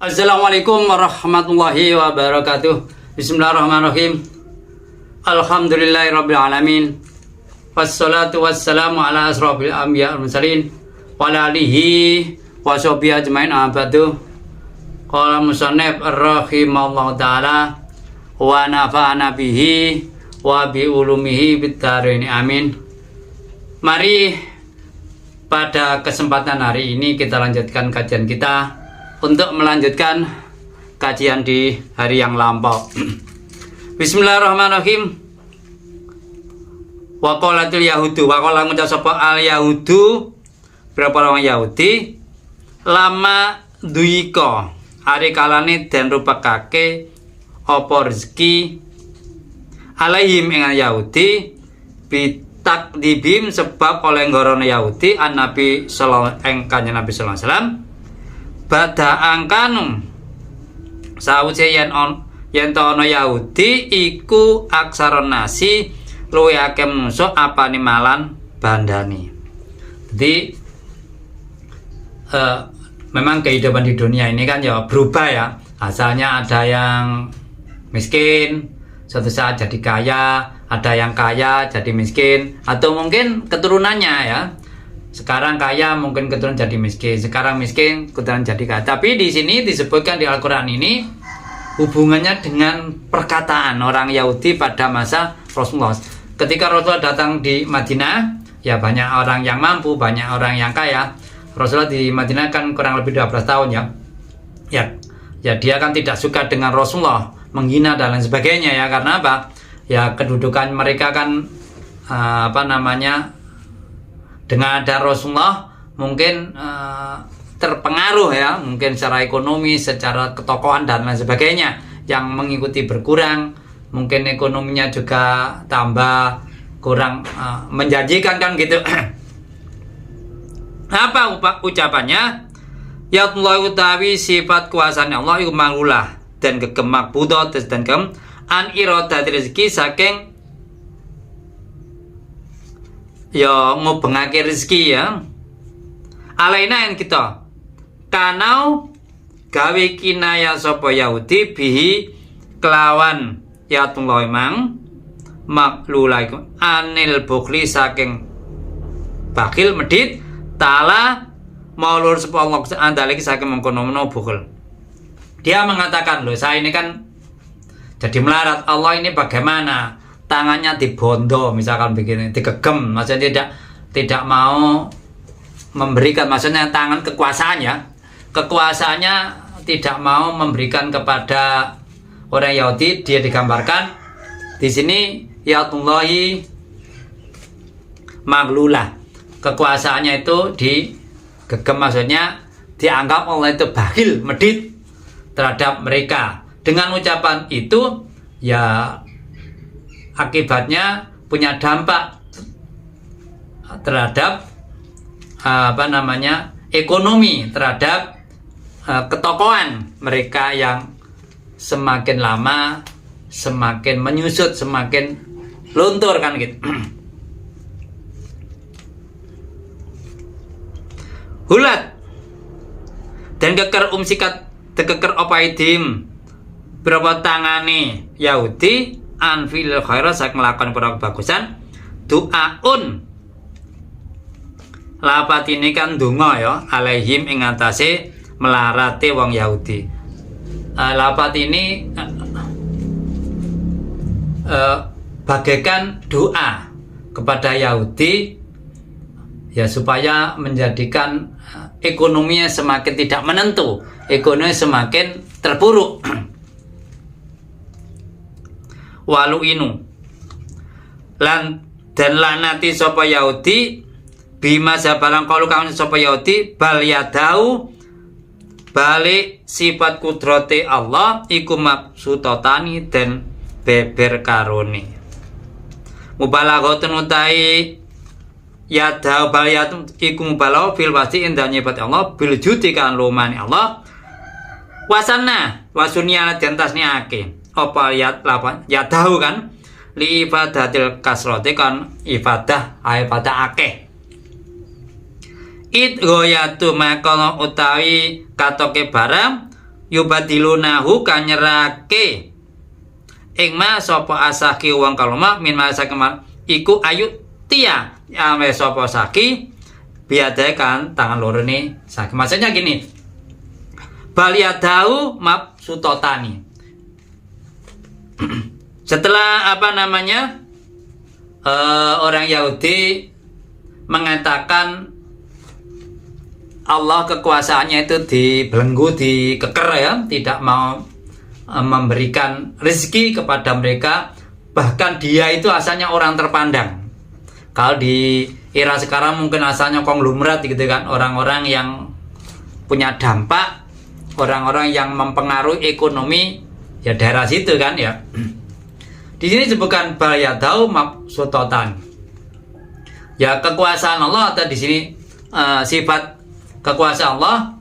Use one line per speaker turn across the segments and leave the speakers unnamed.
Assalamualaikum warahmatullahi wabarakatuh. Bismillahirrahmanirrahim. Alhamdulillahirabbil alamin. Wassalatu wassalamu ala asrofil anbiya wal mursalin wa ala alihi wa sahbihi ajmain abadu. Qala musannif rahimallahu taala wa nafa'ana bihi wa bi ulumihi bid-dharain amin. Mari pada kesempatan hari ini kita lanjutkan kajian kita untuk melanjutkan kajian di hari yang lampau. Bismillahirrahmanirrahim. Wa qalatil yahudu, wa qala ngucap sapa al yahudu, berapa orang Yahudi, lama duiko hari kalane den rupakake apa rezeki alaihim ing Yahudi bitak dibim sebab oleh ngorono Yahudi an Nabi sallallahu alaihi wasallam bada angkanu sawise yen to ana Yahudi iku aksaron nasi luwih akeh manungsa apane malan bandani. Jadi memang kehidupan di dunia ini kan ya berubah ya. Asalnya ada yang miskin, suatu saat jadi kaya, ada yang kaya jadi miskin, atau mungkin keturunannya ya. Sekarang kaya mungkin keturunan jadi miskin, sekarang miskin keturunan jadi kaya. Tapi di sini disebutkan di Al-Qur'an ini hubungannya dengan perkataan orang Yahudi pada masa Rasulullah. Ketika Rasulullah datang di Madinah, ya banyak orang yang mampu, banyak orang yang kaya. Rasulullah di Madinah kan kurang lebih 12 tahun ya. Ya dia kan tidak suka dengan Rasulullah, menghina dan lain sebagainya ya. Karena apa? Ya kedudukan mereka kan dengan ada Rasulullah mungkin terpengaruh ya, mungkin secara ekonomi, secara ketokohan dan lain sebagainya yang mengikuti berkurang, mungkin ekonominya juga tambah kurang menjanjikan kan gitu. Apa ucapannya? Ya Allah utawi sifat kuasanya Allah iku mangulah dan kegemak budo dan kem an irodat rezeki saking ya ngobengake rezeki ya. Alaina yang kita kanau gawe kinaya sapa Yahudi bihi kelawan ya Allah emang maklulaikum anil bukhli saking bakil medit ta'ala maulur sapa Allah andaliki saking mengkono-meno bukhul. Dia mengatakan, loh saya ini kan jadi melarat, Allah ini bagaimana? Tangannya dibondo misalkan begini, digegem, maksudnya tidak mau memberikan, maksudnya tangan kekuasaannya tidak mau memberikan kepada orang Yahudi. Dia digambarkan di sini yatullahi maglulah, kekuasaannya itu digegem, maksudnya dianggap Allah itu bakhil, medit terhadap mereka. Dengan ucapan itu ya akibatnya punya dampak terhadap ekonomi, terhadap ketokohan mereka yang semakin lama semakin menyusut, semakin luntur kan gitu. Hulat dan keker sikat keker opaidim berapa tangane Yahudi anfil khairat sak melakukan para kebagusan doaun lapat ini kan donga ya alaihim ing atase melarate wong Yahudi. Lapat ini bagaikan doa kepada Yahudi ya supaya menjadikan ekonominya semakin tidak menentu, ekonomi semakin terpuruk. Walu inu lan dan lanati sapa Yahudi bima sabalang kalu kang sapa Yahudi bal yadau balik sifat kudrate Allah iku maksutotani dan beber karone mubalaghatun utai yadau bal yadau iku mubalagh fil wasi indah nyifat Allah bil judi kan lumani Allah wasanna wasunya dan tasniake apa ya tahu kan li ibadatil kasrote kan ibadah akeh It goyatu makono utawi katoke barang yubadilunahu kanyerake ing ma sapa asaki wong kaloma min masa kemal iku ayu tia ame sapa saki biadae kan tangan loro ini saki. Maksudnya gini, baliyadau mabsutotani. Setelah orang Yahudi mengatakan Allah kekuasaannya itu dibelenggu, dikeker ya, tidak mau memberikan rezeki kepada mereka. Bahkan dia itu asalnya orang terpandang. Kalau di era sekarang mungkin asalnya konglomerat gitu kan, orang-orang yang punya dampak, orang-orang yang mempengaruhi ekonomi ya daerah situ kan ya. Di sini disebutkan balyadau mabsutotan. Ya kekuasaan Allah atau di sini sifat kekuasaan Allah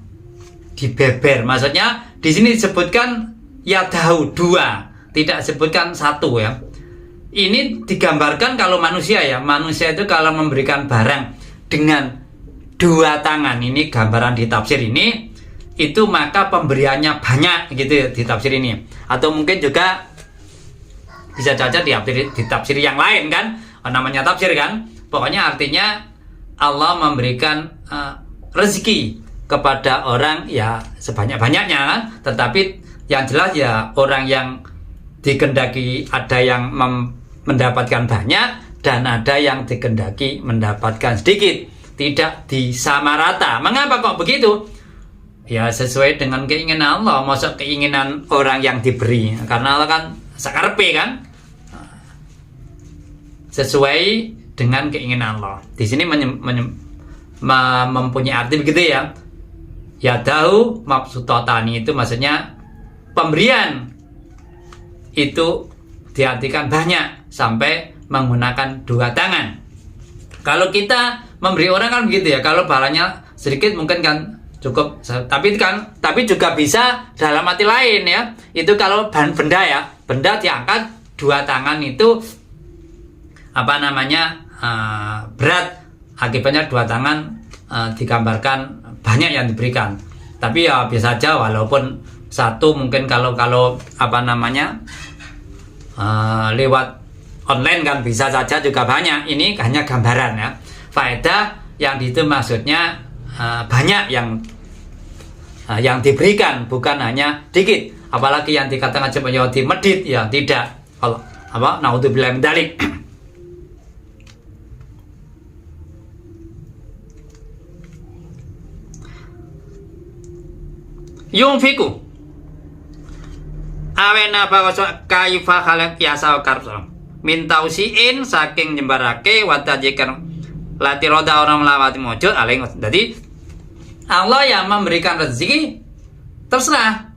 dibeber. Maksudnya di sini disebutkan yadahu dua, tidak disebutkan satu ya. Ini digambarkan kalau manusia ya, manusia itu kalau memberikan barang dengan dua tangan, ini gambaran di tafsir ini, itu maka pemberiannya banyak gitu ya, di tafsir ini. Atau mungkin juga bisa saja di tafsir yang lain kan, namanya tafsir kan. Pokoknya artinya Allah memberikan rezeki kepada orang ya sebanyak-banyaknya kan? Tetapi yang jelas ya orang yang dikendaki ada yang mendapatkan banyak dan ada yang dikendaki mendapatkan sedikit, tidak disamarata. Mengapa kok begitu? Ya sesuai dengan keinginan Allah. Maksud keinginan orang yang diberi, karena Allah kan sakarepe kan, sesuai dengan keinginan Allah. Di sini mempunyai arti begitu ya. Yadahu mabsutotani itu maksudnya pemberian itu diartikan banyak sampai menggunakan dua tangan. Kalau kita memberi orang kan begitu ya, kalau barangnya sedikit mungkin kan cukup, tapi juga bisa dalam arti lain ya. Itu kalau benda ya, benda diangkat dua tangan itu berat, akibatnya dua tangan digambarkan banyak yang diberikan. Tapi ya biasa aja, walaupun satu mungkin kalau lewat online kan bisa saja juga banyak. Ini hanya gambaran ya. Faedah yang itu maksudnya banyak yang diberikan, bukan hanya dikit. Apalagi yang dikatakan sebagai medit ya tidak. Kalau naudzubillah min dzalik. Yungfiku awena bagoso kaifa khalaq yasa karso mintausiin saking nyembarake watajikan lati roda orang melawati mojot aling. Jadi Allah yang memberikan rezeki terserah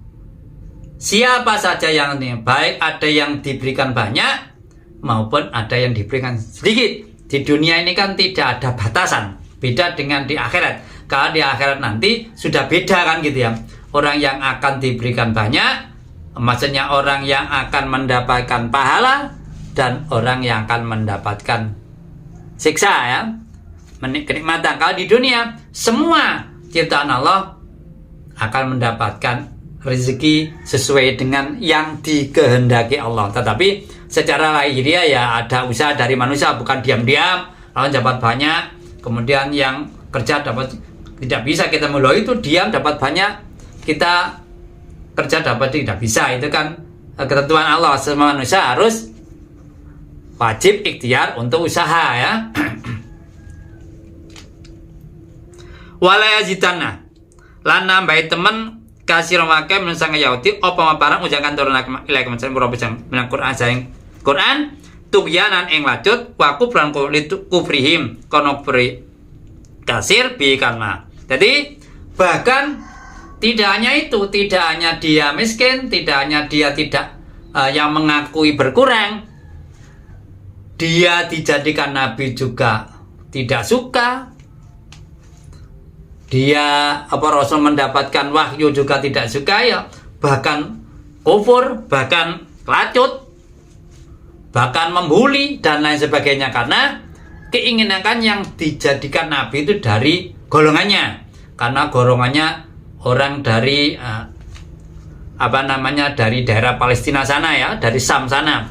siapa saja yang ini, baik ada yang diberikan banyak maupun ada yang diberikan sedikit. Di dunia ini kan tidak ada batasan, beda dengan di akhirat. Kalau di akhirat nanti sudah beda kan gitu ya. Orang yang akan diberikan banyak, maksudnya orang yang akan mendapatkan pahala, dan orang yang akan mendapatkan siksa ya, kenikmatan. Kalau di dunia semua ciptaan Allah akan mendapatkan rezeki sesuai dengan yang dikehendaki Allah. Tetapi secara lahiriah ya ada usaha dari manusia, bukan diam-diam lalu dapat banyak, kemudian yang kerja dapat, tidak bisa kita mulai itu diam dapat banyak, kita kerja dapat tidak bisa. Itu kan ketentuan Allah. Semua manusia harus wajib ikhtiar untuk usaha ya. Walayazitana lan nambahi temen kasih romake menusang Yahudi apa barang ujangan turun ilai kemensan berobisang menang Quran sayang Quran tugyanan ing lacut wa kufran kufrihim kono beri kasir bi karena. Jadi bahkan tidak hanya itu, tidak hanya dia miskin, tidak hanya dia tidak yang mengakui berkurang, dia dijadikan nabi juga tidak suka. Dia Rasul mendapatkan wahyu juga tidak suka ya, bahkan kufur, bahkan lacut, bahkan membuli dan lain sebagainya, karena keinginan kan yang dijadikan nabi itu dari golongannya, karena golongannya orang dari dari daerah Palestina sana ya, dari Sam sana.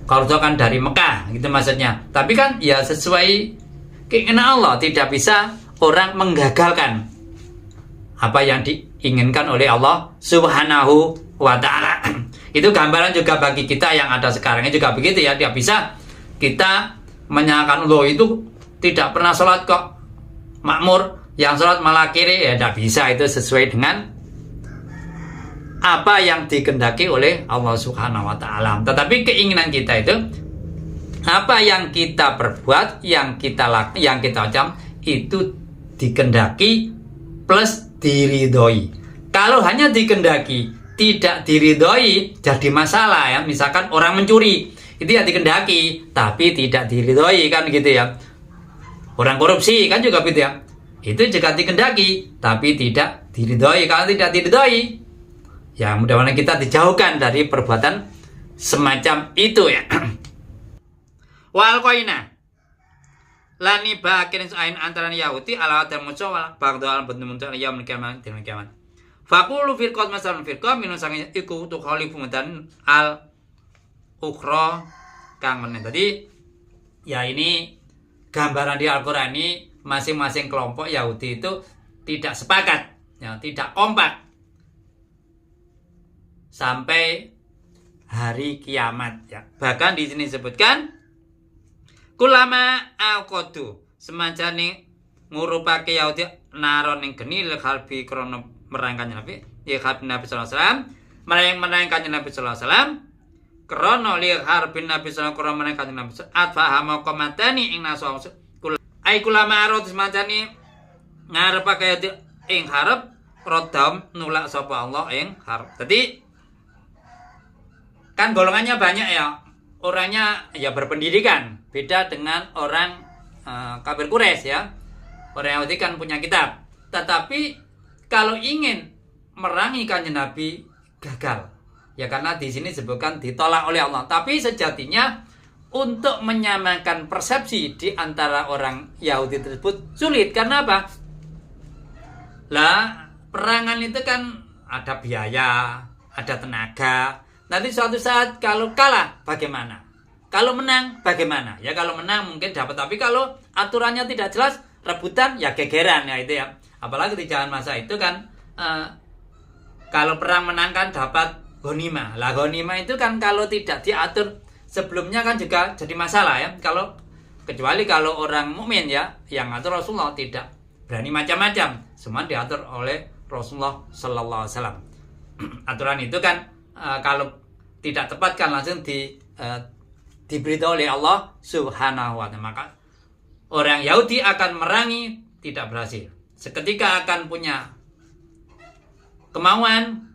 Qardah kan dari Mekah gitu maksudnya. Tapi kan ya sesuai keinginan Allah, tidak bisa orang menggagalkan apa yang diinginkan oleh Allah Subhanahu wa taala. Itu gambaran juga bagi kita yang ada sekarang ini juga begitu ya. Tidak bisa kita menyalahkan Allah, itu tidak pernah sholat kok makmur, yang sholat malah kiri, ya tidak bisa. Itu sesuai dengan apa yang dikehendaki oleh Allah Subhanahu wa taala. Tetapi keinginan kita itu apa yang kita perbuat, yang kita ucap itu dikehendaki plus diridhoi. Kalau hanya dikehendaki tidak diridhoi jadi masalah ya. Misalkan orang mencuri, itu ya dikehendaki tapi tidak diridhoi kan gitu ya. Orang korupsi kan juga gitu ya. Itu juga dikehendaki tapi tidak diridhoi. Kalau tidak diridhoi, ya mudah-mudahan kita dijauhkan dari perbuatan semacam itu ya. Wal qaina lani bakin ain antara Yahudi ala dan muncul ba'da al muncul yaumil kiamat dina kiamat. Faqulu fil qad masalan fil qam minun sang iku tu khalifu dan al ukhra kang menen. Tadi ya ini gambaran di Al-Qur'an ini masing-masing kelompok Yahudi itu tidak sepakat ya, tidak kompak sampai hari kiamat ya. Bahkan di sini disebutkan kulama al-qadu semacane ngurupake Yahudi naron ning geni lil kalbi krana merangkan Nabi ya Nabi sallallahu alaihi wasallam merangkan Nabi sallallahu alaihi wasallam krana lil harbin Nabi sallallahu alaihi wasallam merangkan Nabi atfahama qamatani ing nasu ai kulama arot semacane ngarepake Yahudi ing harap rodam nulak sapa Allah ing harap. Jadi kan golongannya banyak ya, orangnya ya berpendidikan, beda dengan orang kafir Quraisy ya. Orang Yahudi kan punya kitab, tetapi kalau ingin merangi Kanjeng Nabi gagal ya, karena di sini disebutkan ditolak oleh Allah. Tapi sejatinya untuk menyamakan persepsi di antara orang Yahudi tersebut sulit. Karena apa? Lah perangan itu kan ada biaya, ada tenaga. Nanti suatu saat kalau kalah bagaimana? Kalau menang bagaimana? Ya kalau menang mungkin dapat, tapi kalau aturannya tidak jelas, rebutan ya gegeran ya itu ya. Apalagi di zaman masa itu kan kalau perang menang kan dapat ghanimah. Lah ghanimah itu kan kalau tidak diatur sebelumnya kan juga jadi masalah ya. Kecuali kalau orang mukmin ya, yang atur Rasulullah tidak berani macam-macam. Semua diatur oleh Rasulullah sallallahu alaihi wasallam. Aturan itu kan kalau tidak tepat kan langsung diberitahu oleh Allah Subhanahu wa taala. Maka orang Yahudi akan merangi tidak berhasil. Seketika akan punya kemauan,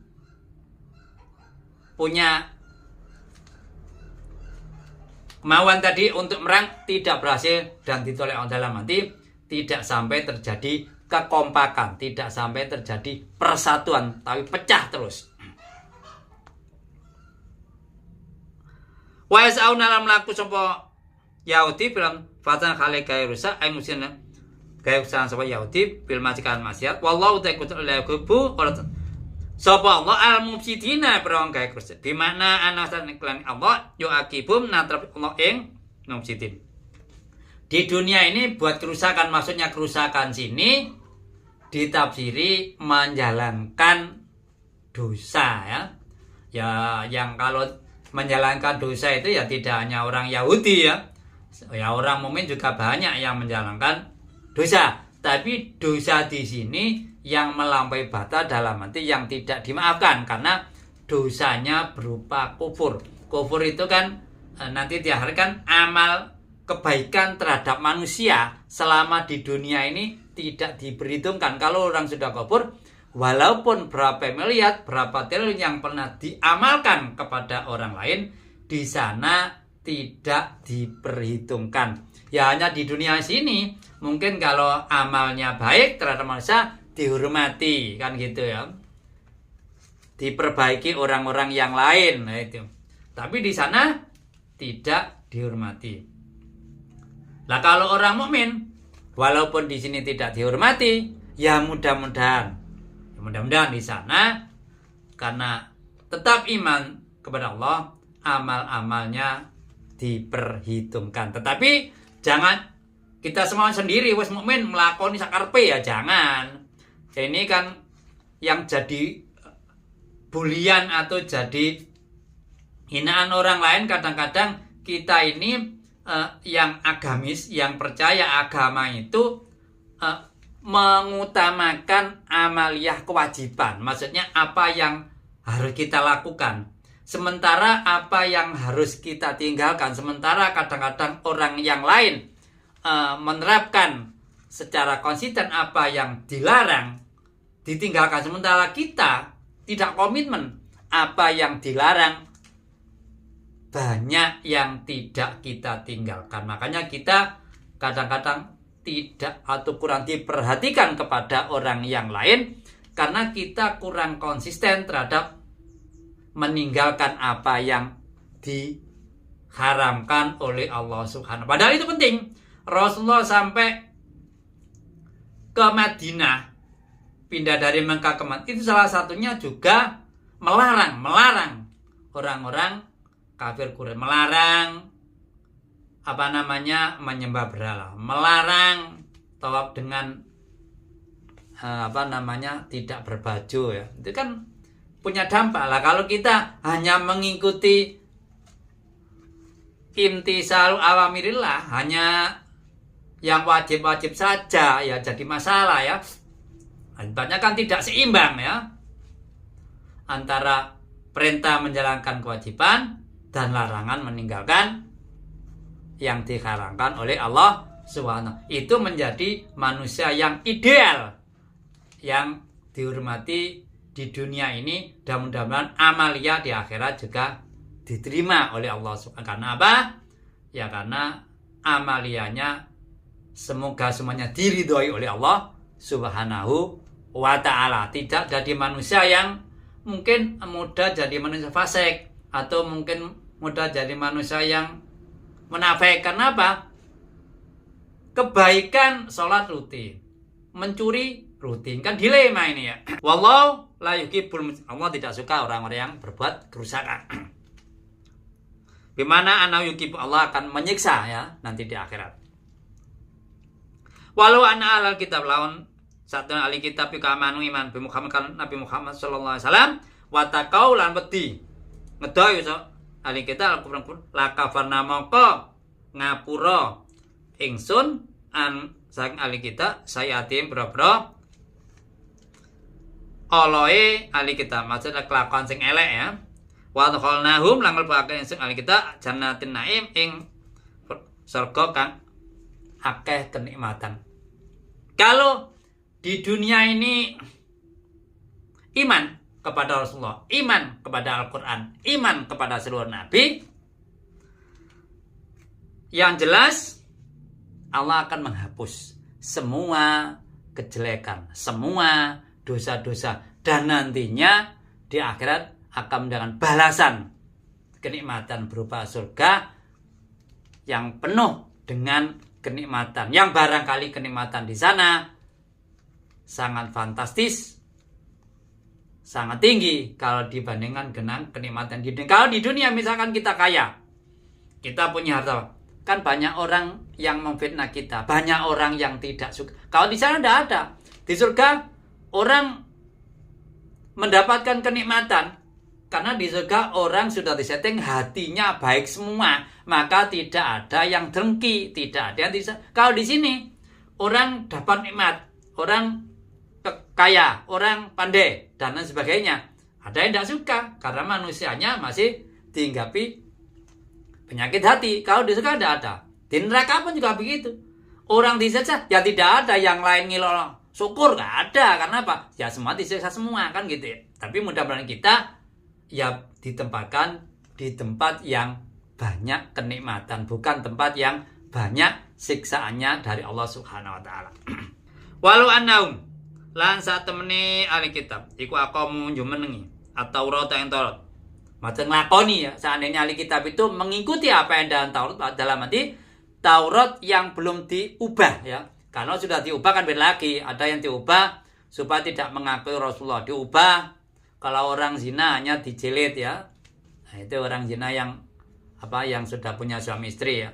tadi untuk merang tidak berhasil dan ditolak Allah dalam hati, tidak sampai terjadi kekompakan, tidak sampai terjadi persatuan, tapi pecah terus. Wa yas'auna lam laku sapa Yahudi bilang fatan khale gawe rusak ay musin gawe usaha sapa Yahudi bil majikan maksiat wallahu ta'ala la kubu sapa Allah al mufsidina perang gawe rusak di makna anasan iklan Allah yo akibum natrap Allah ing mufsidin. Di dunia ini buat kerusakan, maksudnya kerusakan sini ditafsiri menjalankan dosa ya. Ya yang kalau menjalankan dosa itu ya tidak hanya orang Yahudi ya. Ya orang mukmin juga banyak yang menjalankan dosa. Tapi dosa di sini yang melampaui batas dalam arti yang tidak dimaafkan karena dosanya berupa kufur. Kufur itu kan nanti diakhirkan amal kebaikan terhadap manusia selama di dunia ini tidak diperhitungkan. Kalau orang sudah kufur, walaupun berapa miliar, berapa triliun yang pernah diamalkan kepada orang lain, di sana tidak diperhitungkan. Ya hanya di dunia sini, mungkin kalau amalnya baik terhadap manusia, dihormati, kan gitu ya. Diperbaiki orang-orang yang lain, nah itu. Tapi di sana tidak dihormati. Lah kalau orang mukmin, walaupun di sini tidak dihormati, ya mudah-mudahan di sana karena tetap iman kepada Allah, amal-amalnya diperhitungkan. Tetapi jangan kita semua sendiri wis mukmin melakoni sakarpe ya, jangan. Ini kan yang jadi bulian atau jadi hinaan orang lain. Kadang-kadang kita ini yang agamis, yang percaya agama itu mengutamakan amaliyah kewajiban. Maksudnya apa yang harus kita lakukan, sementara apa yang harus kita tinggalkan. Sementara kadang-kadang orang yang lain menerapkan secara konsisten apa yang dilarang, ditinggalkan, sementara kita tidak komitmen. Apa yang dilarang banyak yang tidak kita tinggalkan. Makanya kita kadang-kadang tidak atau kurang diperhatikan kepada orang yang lain karena kita kurang konsisten terhadap meninggalkan apa yang diharamkan oleh Allah Subhanahu. Padahal itu penting. Rasulullah sampai ke Madinah, pindah dari Mekah ke Madinah, itu salah satunya juga melarang orang-orang kafir Quraisy, melarang menyembah berhala, melarang tawaf dengan tidak berbaju ya. Itu kan punya dampak lah. Kalau kita hanya mengikuti imtisalu awamirillah, hanya yang wajib-wajib saja ya, jadi masalah ya. Akibatnya kan tidak seimbang ya antara perintah menjalankan kewajiban dan larangan meninggalkan yang diharamkan oleh Allah Subhanahu. Itu menjadi manusia yang ideal, yang dihormati di dunia ini, dan mudah-mudahan amalia di akhirat juga diterima oleh Allah Subhanahu. Karena apa? Ya karena amalianya semuanya diridhoi oleh Allah Subhanahu wa ta'ala. Tidak jadi manusia yang mungkin mudah jadi manusia fasik, atau mungkin mudah jadi manusia yang munafik. Karena apa? Kebaikan sholat rutin, mencuri rutin, kan dilema ini ya. Wallahu la yuhibbul mufsidin. Allah tidak suka orang-orang yang berbuat kerusakan. Bimana ana yuhibbu, Allah akan menyiksa ya nanti di akhirat. Walau anna alal kitab lawan satu ahli kitab kamanu iman bi Muhammad kan Nabi Muhammad sallallahu alaihi wasallam wa taqau lan wedi ngedoy ahli kitab kurang lakafarna mongko ngapura ingsun an saking ahli kitab saya atim boro-boro oloe ahli kitab, maksudnya kelakuan sing elek ya. Wa dakhalnahum lan mlebu sing ahli kitab jannatin naim ing surga kang akeh kenikmatan. Kalau di dunia ini iman kepada Rasulullah, iman kepada Al-Quran, iman kepada seluruh Nabi, yang jelas Allah akan menghapus semua kejelekan, semua dosa-dosa, dan nantinya di akhirat akan mendapatkan balasan kenikmatan berupa surga yang penuh dengan kenikmatan, yang barangkali kenikmatan di sana sangat fantastis, sangat tinggi kalau dibandingkan dengan kenikmatan di dunia. Kalau di dunia misalkan kita kaya, kita punya harta, kan banyak orang yang memfitnah kita, banyak orang yang tidak suka. Kalau di sana tidak ada. Di surga orang mendapatkan kenikmatan karena di surga orang sudah disetting hatinya baik semua, maka tidak ada yang dengki, tidak ada yang Kalau di sini orang dapat nikmat, orang kaya, orang pandai, dan lain sebagainya. Ada yang tidak suka karena manusianya masih dihinggapi penyakit hati. Kalau di surga tidak ada. Di neraka pun juga begitu. Orang disiksa ya tidak ada yang lain ngilol syukur, nggak ada. Karena apa? Ya semua disiksa semua kan gitu ya. Tapi mudah-mudahan kita ya ditempatkan di tempat yang banyak kenikmatan, bukan tempat yang banyak siksaannya dari Allah Subhanahu wa taala. Walau annahum lan saat temene ahli kitab iku aqamu jumenengi at-Taurat yang Taurat. Macam nglakoni ya, seandainya ahli kitab itu mengikuti apa yang dalam Taurat, dalam arti Taurat yang belum diubah ya. Kalau sudah diubah kan beda lagi, ada yang diubah supaya tidak mengakui Rasulullah, diubah Kalau orang zina hanya dijilid ya. Nah, itu orang zina yang sudah punya suami istri ya.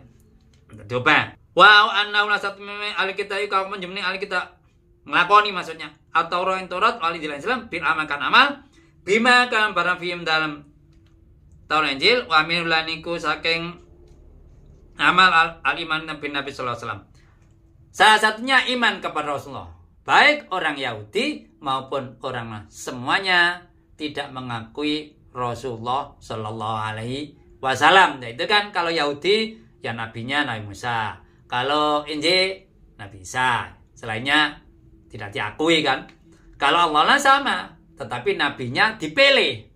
Coba. Wa annahu lasat meme ahli kita iku kaum menjemni ahli kita nglakoni maksudnya. Atau roh Taurat wali jalan Islam bil amakan amal bima kan barang film dalam Taurat Injil wa minulaniku saking amal al-iman Nabi sallallahu alaihi wasallam. Salah satunya iman kepada Rasulullah. Baik orang Yahudi maupun orang semuanya tidak mengakui Rasulullah sallallahu alaihi wasallam. Nah, itu kan kalau Yahudi ya nabinya Nabi Musa. Kalau Injil Nabi Isa. Selainnya tidak diakui kan. Kalau Allah sama, tetapi nabinya dipilih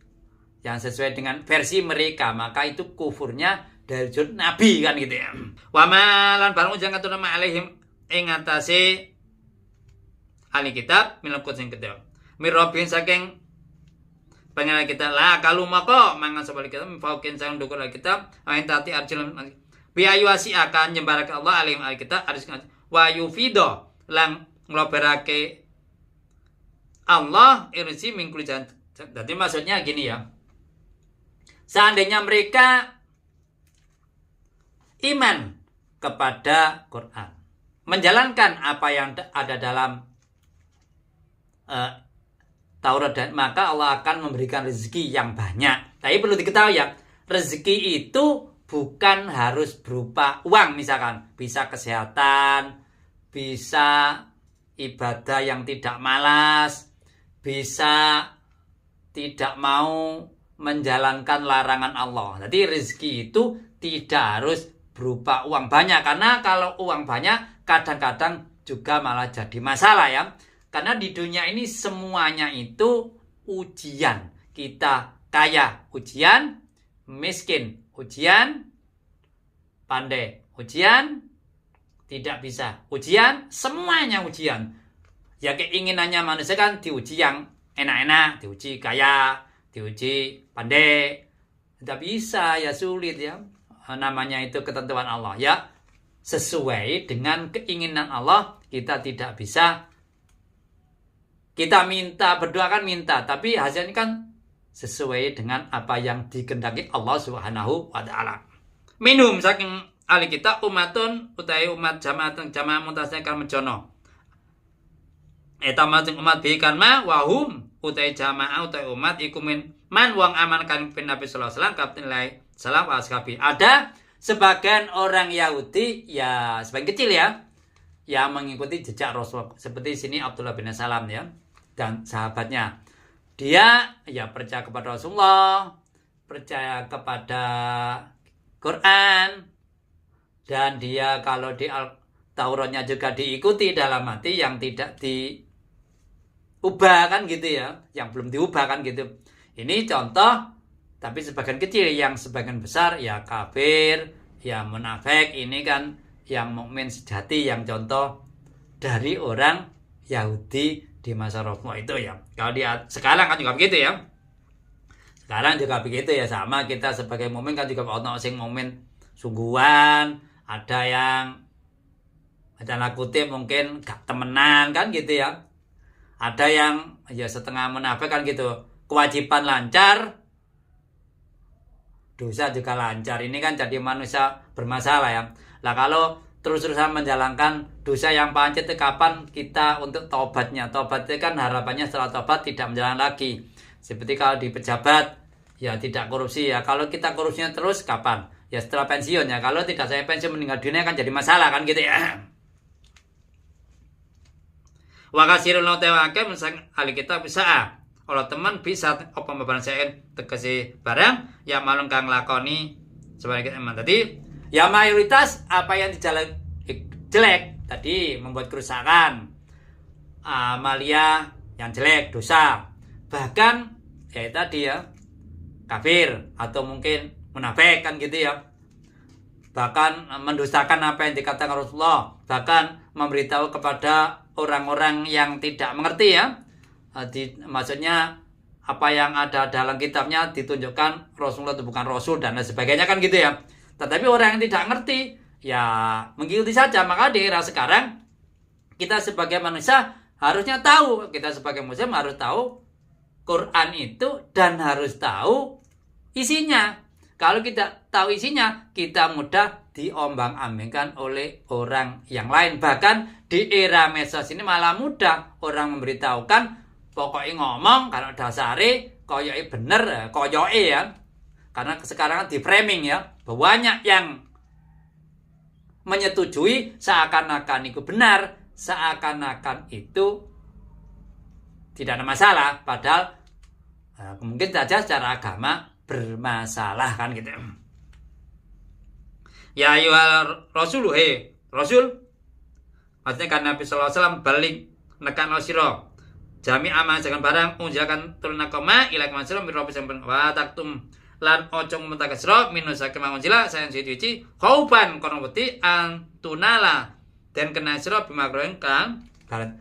yang sesuai dengan versi mereka, maka itu kufurnya dari sudut nabi kan gitu ya. Wa malan barang ujang katuna ma alaihim ing atase ahli kitab minal kutsing kedua. Mirobin saking pengen kita lah kalau mako mangan sebalik kita mifaukin sang dukur kita ain tati arjil biayu asi akan nyembarake Allah alim al kita aris wa yufido lang ngloberake Allah irsi mingkuli jan. Jadi maksudnya gini ya. Seandainya mereka iman kepada Quran, menjalankan apa yang ada dalam Taurat, dan maka Allah akan memberikan rezeki yang banyak. Tapi perlu diketahui ya, rezeki itu bukan harus berupa uang misalkan. Bisa kesehatan, bisa ibadah yang tidak malas, bisa tidak mau menjalankan larangan Allah. Jadi rezeki itu tidak harus berupa uang banyak. Karena kalau uang banyak kadang-kadang juga malah jadi masalah ya. Karena di dunia ini semuanya itu ujian. Kita kaya, ujian, miskin, ujian, pandai, ujian, tidak bisa, ujian, semuanya ujian. Ya keinginannya manusia kan diuji yang enak-enak, diuji kaya, diuji pandai. Tidak bisa, ya sulit ya. Namanya itu ketentuan Allah ya. Sesuai dengan keinginan Allah, kita tidak bisa. Kita minta, berdoa kan minta, tapi hasilnya kan sesuai dengan apa yang dikehendaki Allah Subhanahu wa taala. Minum saking ahli kita umatun utai umat jamaah muntasnya kan menjono. Eta majeng umat bikan ma wahum utai jamaah utai umat iku min man wang aman kan Nabi sallallahu alaihi wasallam kapten lai salam ashabi. Ada sebagian orang Yahudi ya sebagian kecil ya yang mengikuti jejak Rasul, seperti sini Abdullah bin Salam ya dan sahabatnya. Dia ya percaya kepada Rasulullah, percaya kepada Quran, dan dia kalau di Tauratnya juga diikuti dalam arti yang tidak diubah kan gitu ya, yang belum diubah kan gitu. Ini contoh, tapi sebagian kecil, yang sebagian besar ya kafir, ya munafik. Ini kan yang mukmin sejati, yang contoh dari orang Yahudi di masa Rasulullah itu ya. Kalau dia sekarang kan juga begitu ya. Sekarang juga begitu ya, sama kita sebagai mukmin kan juga ono sing mukmin sungguhan, ada yang tanda kutip mungkin gak temenan kan gitu ya. Ada yang ya setengah munafik kan gitu. Kewajiban lancar, dosa juga lancar. Ini kan jadi manusia bermasalah ya. Lah kalau terus-terusan menjalankan dosa yang pancet, kapan kita untuk tobatnya? Tobat itu kan harapannya setelah tobat tidak menjalan lagi. Seperti kalau di pejabat ya tidak korupsi ya. Kalau kita korupsinya terus kapan? Ya setelah pensiun ya. Kalau tidak saya pensiun meninggal dunia kan jadi masalah kan gitu ya. Wa kasirul tawake misang ahli kita bisa Allah teman bisa apa barang saya tegesi barang ya malung kang lakoni sebagai eman tadi. Ya mayoritas apa yang dijalan jelek tadi membuat kerusakan, amalia yang jelek, dosa, bahkan ya tadi ya kafir atau mungkin munafik kan gitu ya, bahkan mendustakan apa yang dikatakan Rasulullah, bahkan memberitahu kepada orang-orang yang tidak mengerti ya, maksudnya apa yang ada dalam kitabnya ditunjukkan Rasulullah itu bukan Rasul dan lain sebagainya kan gitu ya. Tetapi orang yang tidak ngerti ya mengikuti saja. Maka di era sekarang kita sebagai manusia harusnya tahu, kita sebagai muslim harus tahu Quran itu dan harus tahu isinya. Kalau kita tahu isinya, kita mudah diombang-ambingkan oleh orang yang lain. Bahkan di era medsos ini malah mudah orang memberitahukan, pokoknya ngomong kalau dasare koyoke bener, koyoke ya. Karena sekarang di framing ya, banyak yang menyetujui seakan-akan itu benar, seakan-akan itu tidak ada masalah, padahal mungkin saja secara agama bermasalah kan gitu. Ya ayyuhal rasul, rasul, maksudnya kan Nabi sallallahu alaihi wasallam balik nekan sira jami aman jangan barang unjakan turun koma ila kamasira min rabbi sampean wa taktum lan ojo mentaka sira minus sakema unjila sayan suci khauban kono wedi antunala dan kena sira bimakroen kan barat.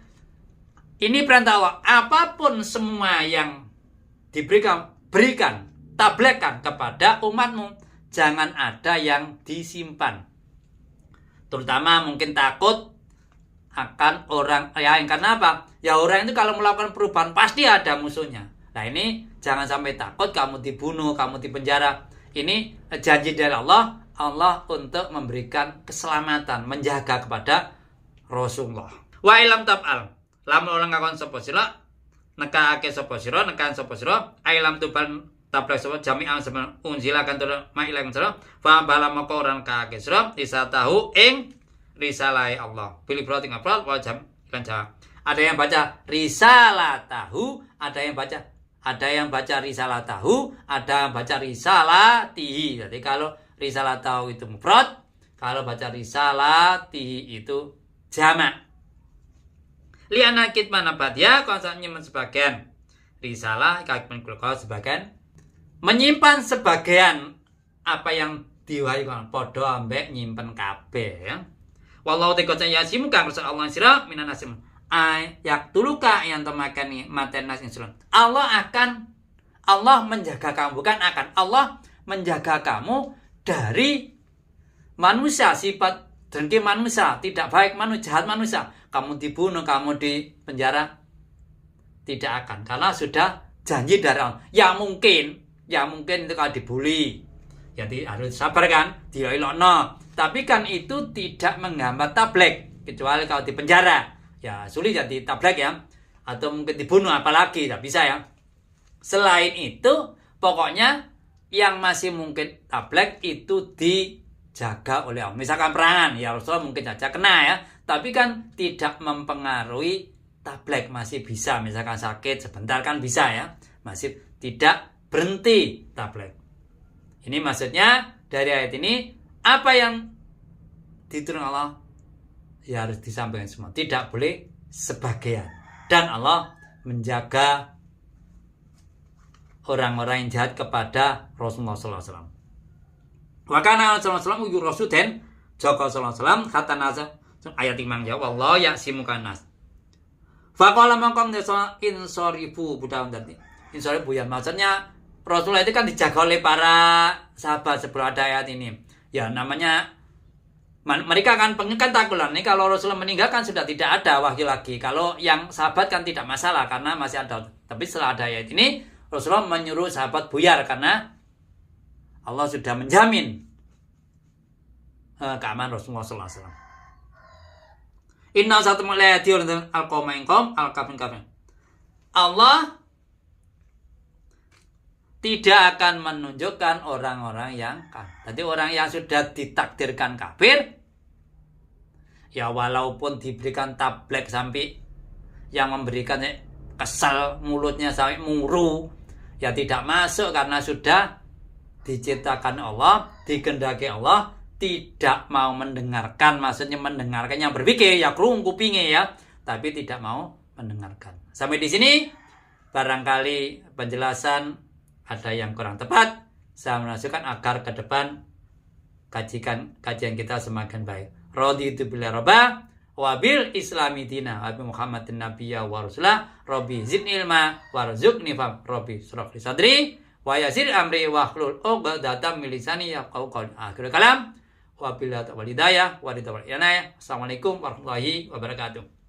Ini perintah Allah, apapun semua yang berikan, tablekan kepada umatmu, jangan ada yang disimpan. Terutama mungkin takut akan orang lain. Karena apa? Ya orang itu kalau melakukan perubahan pasti ada musuhnya. Nah ini jangan sampai takut kamu dibunuh, kamu dipenjara. Ini janji dari Allah untuk memberikan keselamatan, menjaga kepada Rasulullah. Wa ilam tab'al. Lamun orang ngakon sapa sira nekake sapa sira nekan sapa sira ailam tuban tablek sapa jami'an sama unjila kantor ma'ilang sira fa bala moko orang kake sira isa tahu ing risalah Allah pilih berarti ngapal wa jam lan jawa. Ada yang baca risalah tahu, ada yang baca risalah tahu, ada yang baca risalah tihi. Jadi kalau risalah tahu itu mufrad, kalau baca risalah tihi itu jamak. Liana kitman abadiyah konsepnya sebagian risalah kakmen kulkau sebagian menyimpan sebagian apa yang diwahyukan podo ambek nyimpen kabeh ya. Wallahu ta'ala yasimu kang rasul Allah sira minan nasim yak tuluka yang temakani maten nas insulun. Allah menjaga kamu, bukan akan Allah menjaga kamu dari manusia, sifat dengki manusia, tidak baik manusia, jahat manusia. Kamu dibunuh, kamu di penjara, tidak akan, karena sudah janji dari Allah. Ya mungkin itu kalau dibully, jadi harus sabar kan, diilokno. Tapi kan itu tidak menghambat tablek, kecuali kalau di penjara, ya sulit jadi tablek ya, atau mungkin dibunuh apalagi, tidak bisa ya. Selain itu, pokoknya yang masih mungkin tablek itu dijaga oleh Allah. Misalkan perangan, ya Rasulullah mungkin saja kena ya. Tapi kan tidak mempengaruhi tablek, masih bisa. Misalkan sakit sebentar kan bisa ya. Masih tidak berhenti tablek. Ini maksudnya dari ayat ini, apa yang diturunkan Allah ya harus disampaikan semua. Tidak boleh sebagian. Dan Allah menjaga orang-orang yang jahat kepada Rasulullah SAW. Wakana Rasulullah SAW uyur Rasul dan Joko SAW kata nasa ayat imang ya Allah ya simukan nas. Faqala mangkong desa insorifu budal tadi. Insorifu ya maksudnya Rasulullah itu kan dijaga oleh para sahabat sebelum ada ayat ini. Ya namanya mereka kan takulan nih kalau Rasulullah meninggal kan sudah tidak ada wahyu lagi. Kalau yang sahabat kan tidak masalah karena masih ada. Tapi setelah ada ayat ini Rasulullah menyuruh sahabat buyar karena Allah sudah menjamin keamanan Rasulullah SAW. Inna satu mulai diur al-qawmainkom al-kafin-kafin. Allah tidak akan menunjukkan orang-orang yang kafir. Jadi orang yang sudah ditakdirkan kafir, ya walaupun diberikan tablek sampai yang memberikan kesal mulutnya sampai muru, ya tidak masuk karena sudah diciptakan Allah, dikehendaki Allah, tidak mau mendengarkan, maksudnya mendengarkan yang berpikir, ya kerung kupingnya ya, tapi tidak mau mendengarkan. Sampai di sini, barangkali penjelasan ada yang kurang tepat, saya menasukan agar ke depan kajian kita semakin baik. Raditu billahi robba, wabil islami dina, wabi Muhammadin nabiyya wa rasulah, Rabbi zidni ilma, warzuqni fam, Rabbi surah li sadri, wa yasir amri wa hlul uqdatam min lisani yafqahu qawli. Akhirul kalam. Wabillahi taufiq wal hidayah. Assalamualaikum warahmatullahi wabarakatuh.